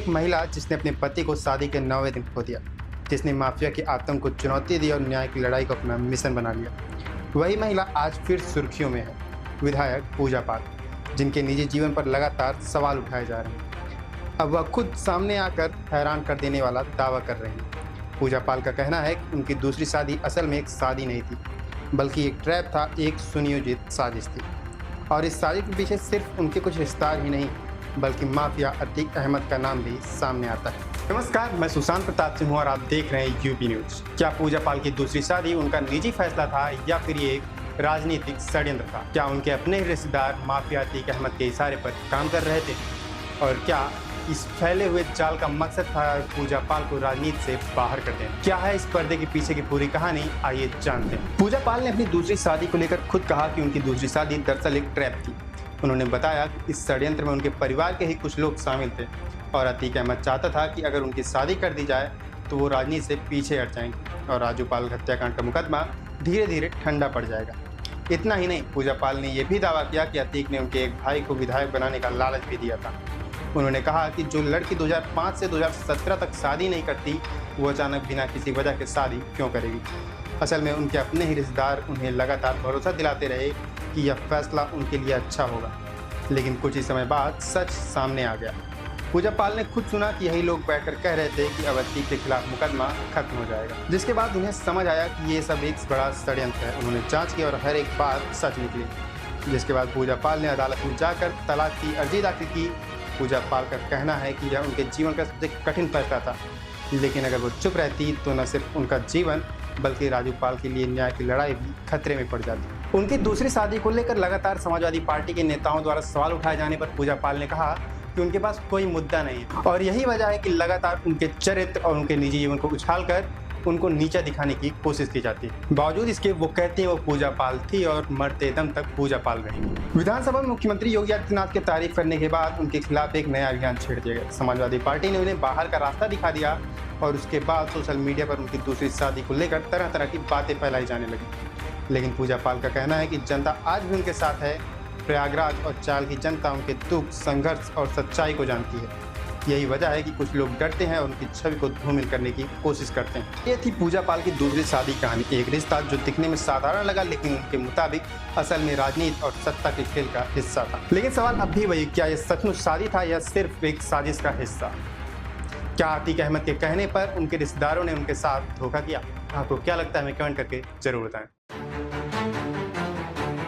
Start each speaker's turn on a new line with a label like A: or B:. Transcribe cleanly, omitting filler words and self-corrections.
A: एक महिला जिसने अपने पति को शादी के 9वें दिन खो दिया, जिसने माफिया के आतंक को चुनौती दी और न्याय की लड़ाई को अपना मिशन बना लिया। वही महिला आज फिर सुर्खियों में है, विधायक पूजा पाल, जिनके निजी जीवन पर लगातार सवाल उठाए जा रहे हैं। अब वह खुद सामने आकर हैरान कर देने वाला दावा कर रही हैं। पूजा पाल का कहना है कि उनकी दूसरी शादी असल में एक शादी नहीं थी, बल्कि एक ट्रैप था, एक सुनियोजित साजिश थी। और इस साजिश के पीछे सिर्फ उनके कुछ रिश्तेदार ही नहीं, बल्कि माफिया अतीक अहमद का नाम भी सामने आता है। नमस्कार, मैं सुशांत प्रताप सिंह और आप देख रहे हैं यूपी न्यूज। क्या पूजा पाल की दूसरी शादी उनका निजी फैसला था या फिर ये एक राजनीतिक षड्यंत्र था? क्या उनके अपने रिश्तेदार माफिया अतीक अहमद के इशारे पर काम कर रहे थे? और क्या इस फैले हुए जाल का मकसद था पूजा पाल को राजनीति से बाहर कर देना? क्या है इस पर्दे के पीछे की पूरी कहानी, आइए जानते हैं। पूजा पाल ने अपनी दूसरी शादी को लेकर खुद कहा कि उनकी दूसरी शादी दरअसल एक ट्रैप थी। उन्होंने बताया कि इस षड्यंत्र में उनके परिवार के ही कुछ लोग शामिल थे और अतीक अहमद चाहता था कि अगर उनकी शादी कर दी जाए तो वो राजनीति से पीछे हट जाएंगे और राजू पाल हत्याकांड का मुकदमा धीरे धीरे ठंडा पड़ जाएगा। इतना ही नहीं, पूजा पाल ने यह भी दावा किया कि अतीक ने उनके एक भाई को विधायक बनाने का लालच भी दिया था। उन्होंने कहा कि जो लड़की 2005 से 2017 तक शादी नहीं करती, वो अचानक बिना किसी वजह के शादी क्यों करेगी? असल में उनके अपने ही रिश्तेदार उन्हें लगातार भरोसा दिलाते रहे कि यह फैसला उनके लिए अच्छा होगा, लेकिन कुछ ही समय बाद सच सामने आ गया। पूजा पाल ने खुद सुना कि यही लोग बैठकर कह रहे थे कि अब अतीक के खिलाफ मुकदमा खत्म हो जाएगा, जिसके बाद उन्हें समझ आया कि ये सब एक बड़ा षड्यंत्र है। उन्होंने जांच की और हर एक बात सच निकली, जिसके बाद पूजा पाल ने अदालत में जाकर तलाक की अर्जी दाखिल की। पूजा पाल का कहना है कि यह उनके जीवन का सबसे कठिन फैसला था, लेकिन अगर वो चुप रहती तो न सिर्फ उनका जीवन बल्कि राजू पाल के लिए न्याय की लड़ाई भी खतरे में पड़ जाती। उनकी दूसरी शादी को लेकर लगातार समाजवादी पार्टी के नेताओं द्वारा सवाल उठाए जाने पर पूजा पाल ने कहा कि उनके पास कोई मुद्दा नहीं है और यही वजह है कि लगातार उनके चरित्र और उनके निजी जीवन को उछालकर उनको नीचा दिखाने की कोशिश की जाती है। बावजूद इसके वो कहते हैं वो पूजा पाल थी और मरते दम तक पूजा पाल रहेंगी। विधानसभा में मुख्यमंत्री योगी आदित्यनाथ की तारीफ करने के बाद उनके खिलाफ एक नया अभियान छेड़ दिया गया। समाजवादी पार्टी ने उन्हें बाहर का रास्ता दिखा दिया और उसके बाद सोशल मीडिया पर उनकी दूसरी शादी को लेकर तरह तरह की बातें फैलाई जाने लगी। लेकिन पूजा पाल का कहना है कि जनता आज भी उनके साथ है। प्रयागराज और चाल की जनता उनके दुख, संघर्ष और सच्चाई को जानती है। यही वजह है कि कुछ लोग डरते हैं और उनकी छवि को धूमिल करने की कोशिश करते हैं। ये थी पूजा पाल की दूसरी शादी कहानी, एक रिश्ता जो दिखने में साधारण लगा लेकिन उनके मुताबिक असल में राजनीति और सत्ता के खेल का हिस्सा था। लेकिन सवाल अब भी वही, क्या यह सचमुच शादी था या सिर्फ एक साजिश का हिस्सा? क्या अतीक अहमद के कहने पर उनके रिश्तेदारों ने उनके साथ धोखा किया? आपको क्या लगता है, हमें कमेंट करके जरूर बताएं।